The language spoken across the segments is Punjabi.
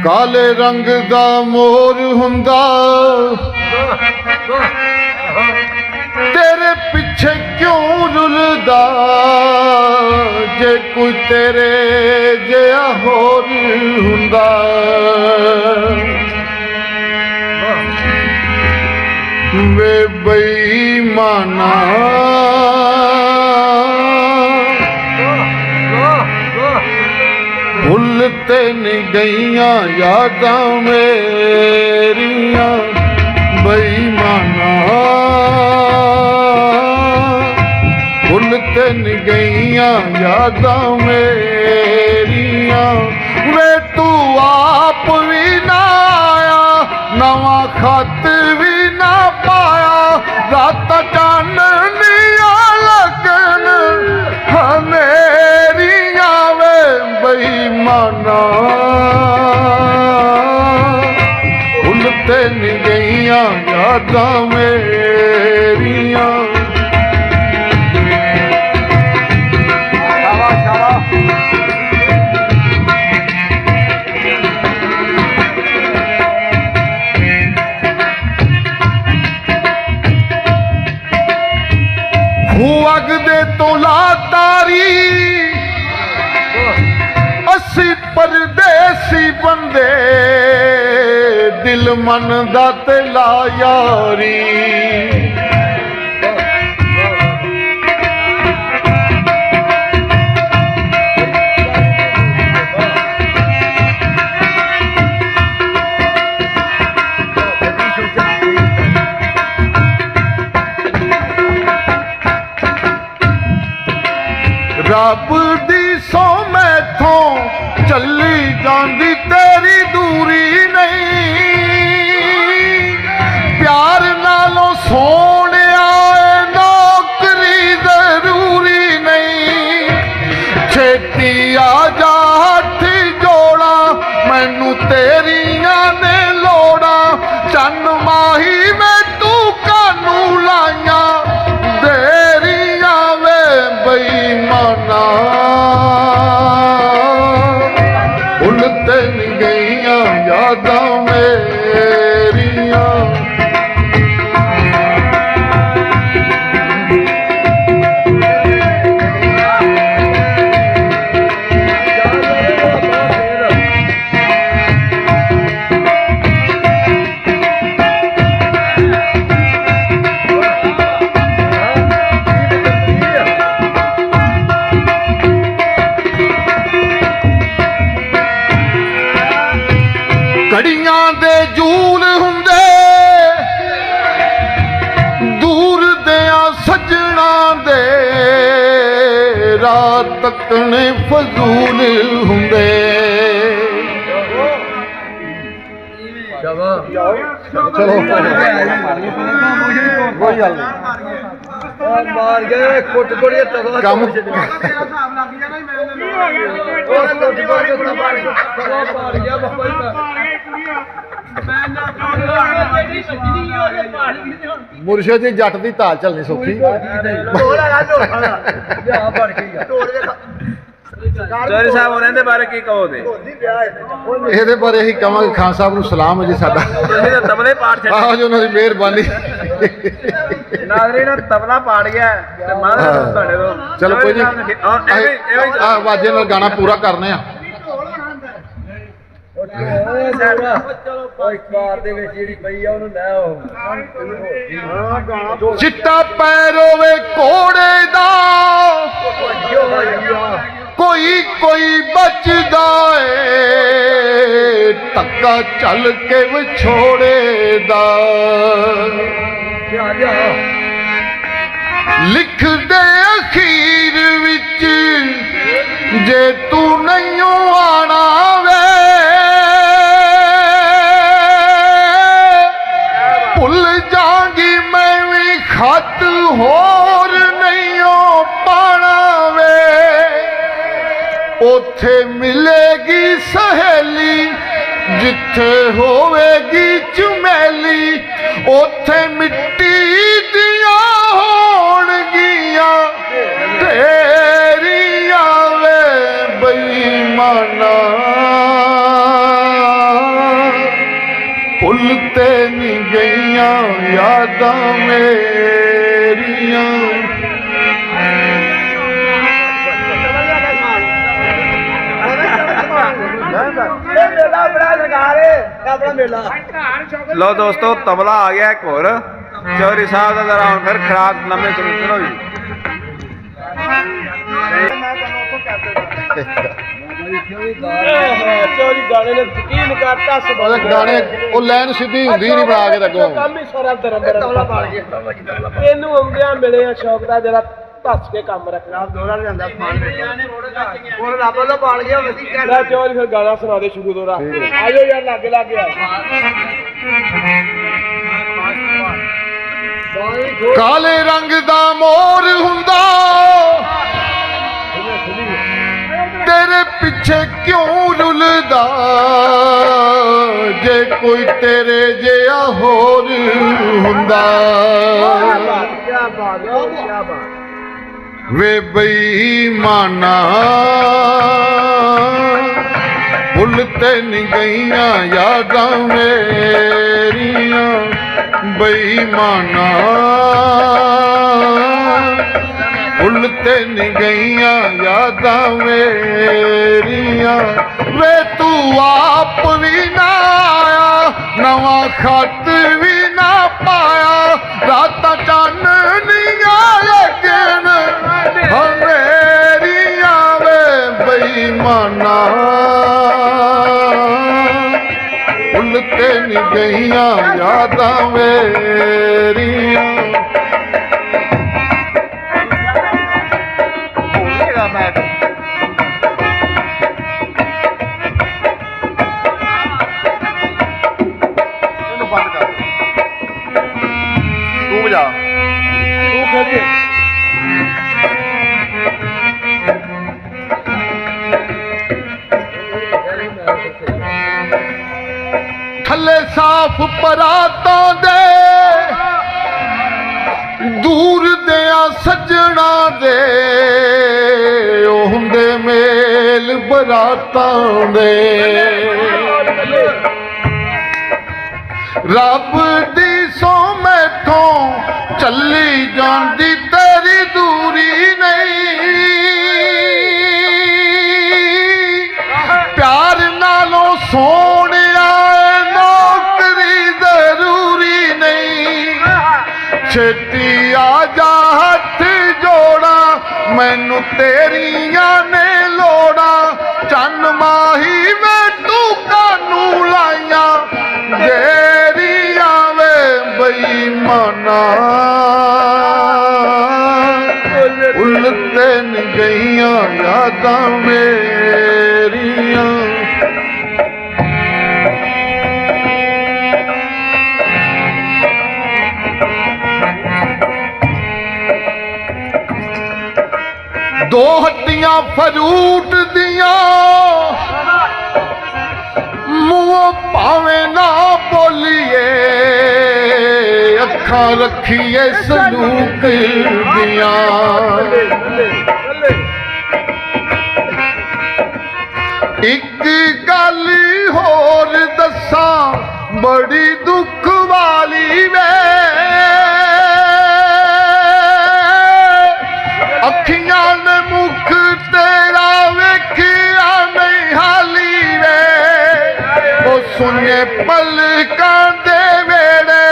काले रंग दा मोर हुंदा तेरे पिछे क्यों रुलदा जे कोई तेरे जिहा होर हुंदा वे बेईमाना भुलते नहीं गईयां यादां मेरियां बेईमाना भुलते नहीं गईयां यादां मेरियां वे तू आप भी ना आया नवा खत भी ना पाया रात चाननिया लगन मेरिया वे बेईमाना भुलते नहीं गईयां यादां मेरियां अग दे तो ला तारी असी परदेसी बंदे दिल मन दा ते ला यारी रब दी सौ मैथों चली जांदी तेरी दूरी नहीं प्यार नालों सोनिया नौकरी जरूरी नहीं छेती आ जा हथ जोड़ा मैनू तेरियां ने लोड़ा चन माही में तू कानू लाइया देरियां वे बेईमाना भुलते नहीं गईयां यादां मेरियां घड़ियां दे जूल हुंदे दूर दियां सजना दे रात तकने फजूल हुंदे चलो मार गए कुट कोड़िए काम मुर्शद जी जट की ताल चलनी सौखी चौधरी साहब होने दे बारे की कहोगे ਇਹਦੇ ਬਾਰੇ ਅਸੀਂ ਕਹਾਂਗੇ ਖਾਨ ਸਾਹਿਬ ਨੂੰ ਸਲਾਮ ਹੈ ਜੀ ਸਾਡਾ ਤੁਸੀਂ ਤਾਂ ਤਬਲੇ ਪਾੜ ਛੱਡੇ ਆਹ ਜੀ ਉਹਨਾਂ ਦੀ ਮਿਹਰਬਾਨੀ ਨਾਜ਼ਰੀਨ ਤਬਲਾ ਪਾੜ ਗਿਆ ਤੇ ਮਾਰਾ ਤੁਹਾਡੇ ਤੋਂ ਚਲੋ ਕੋਈ ਨਹੀਂ ਆ ਵਾਜੇ ਨਾਲ ਗਾਣਾ ਪੂਰਾ ਕਰਨੇ ਆ चिट्टा पैरो वे घोड़े दा कोई कोई बचदा है टक्का चल के विछोड़े दा लिख दे अखीर विच जे तू नहीं आना वे भुल जागी मैं भी खत होर नहीं पाना वे ओथे मिलेगी सहेली जिथे होवेगी चुमेली ओथे मिट्टी दिया होणगियां तेरियां वे बेईमाना ਭੁੱਲ ਤੇ ਨਹੀਂ ਗਈਆਂ ਯਾਦਾਂ ਮੇਰੀਆਂ। ਲੋ ਦੋਸਤੋ ਤਬਲਾ ਆ ਗਿਆ ਇੱਕ ਹੋਰ ਚੌਧਰੀ ਸਾਹਿਬ ਦਾ ਜਰਾ ਹੁਣ ਫਿਰ ਖਰਾਕ ਨਵੇਂ ਸ਼ੁਰੂ ਕਰੋ ਜੀ। ਚੋਰੀ ਗਾਣੇ ਨੇ ਯਕੀਨ ਕਰਤਾ ਉਹਦੇ ਗਾਣੇ ਉਹ ਲਾਈਨ ਸਿੱਧੀ ਹੁੰਦੀ ਨਹੀਂ ਬਣਾ ਕੇ ਲੱਗੋ ਕੰਮ ਹੀ ਸਾਰਾ ਧਰਮ ਤਬਲਾ ਪਾਲ ਗਿਆ। ਇਹਨੂੰ ਆਉਂਦਿਆਂ ਮਿਲੇ ਆ ਸ਼ੌਕ ਦਾ ਜਿਹੜਾ ਧੱਸ ਕੇ ਕੰਮ ਰੱਖਣਾ ਦੋੜਾ ਲਿਆਂਦਾ ਸਮਾਨ ਹੁਣ ਰੱਬ ਦਾ ਪਾਲ ਗਿਆ ਅਸੀਂ ਲੈ ਚੋਰੀ ਫਿਰ ਗਾਣਾ ਸੁਣਾ ਦੇ ਸ਼ੁਰੂ ਤੋਂ ਰਾ ਆਜੋ ਯਾਰ ਲਾਗੇ ਲੱਗ ਗਿਆ। ਕਾਲੇ ਰੰਗ ਦਾ ਮੋਰ ਹੁੰਦਾ ਤੇਰੇ ਪਿੱਛੇ ਕਿਉਂ ਰੁਲਦਾ ਜੇ ਕੋਈ ਤੇਰੇ ਜਿਹਾ ਹੋਰ ਹੁੰਦਾ। ਵੇ ਬੇਈਮਾਨਾ ਭੁੱਲ ਤੇ ਨਹੀਂ ਗਈਆਂ ਯਾਦਾਂ ਮੇਰੀਆਂ। ਬੇਈਮਾਨਾ ਭੁੱਲ ਤੇ ਨਹੀਂ ਗਈਆਂ ਯਾਦਾਂ ਮੇਰੀਆਂ। ਵੇ ਤੂੰ ਆਪ ਵੀ ਨਾ ਆਇਆ ਨਵਾਂ ਖੱਤ ਵੀ ਨਾ ਪਾਇਆ ਰਾਤਾਂ ਚਾਨਣੀਆਂ ਲੇਕਿਨ ਹਨੇਰੀਆਂ। ਵੇ ਬੇਈਮਾਨਾ ਭੁੱਲ ਤੇ ਨਹੀਂ ਗਈਆਂ ਯਾਦਾਂ ਮੇਰੀਆਂ। ਤੂੰ ਵਜਾ ਤੂੰ ਖੇਡੇ ਥੱਲੇ ਸਾਫ ਪਰਾਤਾਂ ਦੇ ਦੂਰ ਦਿਆਂ ਸੱਜਣਾ ਦੇ ਉਹ ਹੁੰਦੇ ਮੇਲ ਬਰਾਤਾਂ ਦੇ। ਰੱਬ ਦੀ ਸੌ ਮੈਥੋਂ ਚੱਲੀ ਜਾਂਦੀ ਤੇਰੀ ਦੂਰੀ ਨਹੀਂ। ਪਿਆਰ ਨਾਲੋਂ ਸੋਹਣਿਆ ਨੌਕਰੀ ਜ਼ਰੂਰੀ ਨਹੀਂ। ਛੇਤੀ ਆ ਜਾ ਹੱਥ ਜੋੜਾਂ ਮੈਨੂੰ ਤੇਰੀਆਂ ਨੇ ਲੋੜਾਂ। ਚੰਨ ਮਾਹੀ ਵੇ ਤੂੰ ਕਾਨੂੰ ਲਾਈਆਂ ਜਿਹੜੀਆਂ ਵੇ ਬੇਈਮਾਨਾ ਭੁੱਲ ਤੇ ਨਹੀਂ ਗਈਆਂ ਯਾਦਾਂ ਮੇਰੀਆਂ। ਦੋ ਹੱਡੀਆਂ ਫਰੂਟ ਦੀਆਂ ਮੂੰਹੋਂ ਭਾਵੇਂ ਨਾ ਬੋਲੀਏ ਅੱਖਾਂ ਰੱਖੀਏ ਸਲੂਕ ਦੀਆਂ। ਇੱਕ ਗੱਲ ਹੋਰ ਦੱਸਾਂ ਬੜੀ ਦੁੱਖ ਵਾਲੀ ਵੇ ਅੱਖੀਆਂ ਨੇ ਮੁਖ ਤੇਰਾ ਵੇਖਿਆ ਨਹੀਂ ਹਾਲੀ ਵੇ। ਉਹ ਸੁਣੇ ਪਲਕਾਂ ਦੇ ਵੇੜੇ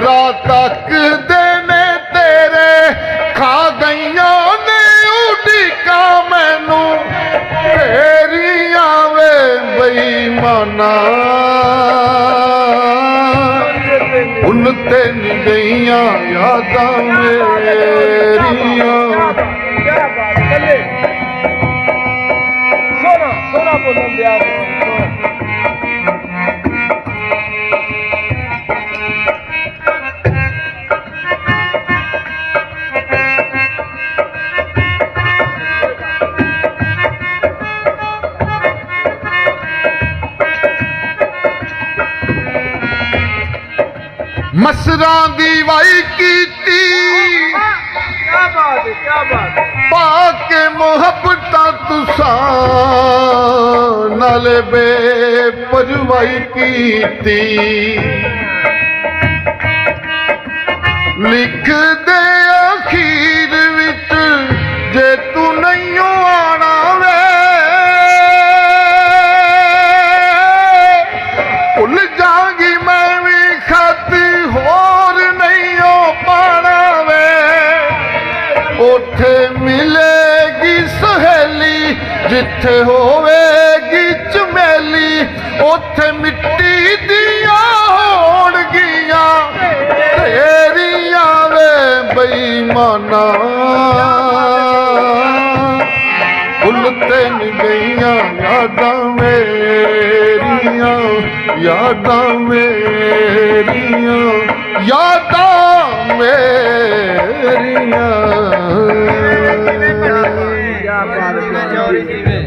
ਰਾਤ ਤੱਕ ਦੇ ਨੇ ਤੇਰੇ ਖਾ ਗਈਆਂ ਨੇ ਉਡੀਕਾਂ ਮੈਨੂੰ ਤੇਰੀਆਂ ਵੇ ਬੇਈਮਾਨਾ। ਭੁੱਲ ਤੇ ਨਹੀਂ ਗਈਆਂ ਯਾਦਾਂ ਮੇਰੀਆਂ। ਸੋਨਾ ਸੋਨਾ ਬੋਲਣ ਦਿਆ ਮਸਰਾਂ ਦੀ ਵਾਈ ਕੀਤੀ ਬਾਤ ਹੈ, ਕੀ ਬਾਤ ਹੈ। ਪਾ ਕੇ ਮੁਹੱਬਤਾਂ ਤੁਸਾਂ ਨਾਲ ਬੇਪਰਵਾਹੀ ਕੀਤੀ ਲਿਖਦੇ ਅਖੀਰ ਵਿੱਚ ਜੇ ਤੂੰ ਨਹੀਂ ਆਣਾ ਵੇ ਭੁੱਲ ਜਾਗੀ ਮੈਂ ਵੀ ਖਤ ਹੋਰ ਨਹੀਂ ਪਾਣਾ ਵੇ ਉੱਥੇ ਮਿਲੇਗੀ ਸਹੇਲੀ ਜਿੱਥੇ ਹੋਵੇਗੀ ਚਮੇਲੀ ਉੱਥੇ ਮਿੱਟੀ ਦੀਆਂ ਹੋਣਗੀਆਂ ਤੇਰੀਆਂ ਵੇ ਬੇਈਮਾਨਾ ਭੁੱਲ ਤੇ ਨੀ ਗਈਆਂ ਯਾਦਾਂ ਮੇਰੀਆਂ ਯਾਦਾਂ ਮੇਰੀਆਂ ਯਾਦਾਂ ਮੇਰੀਆਂ ਕੀ ਬਾਤ ਹੈ।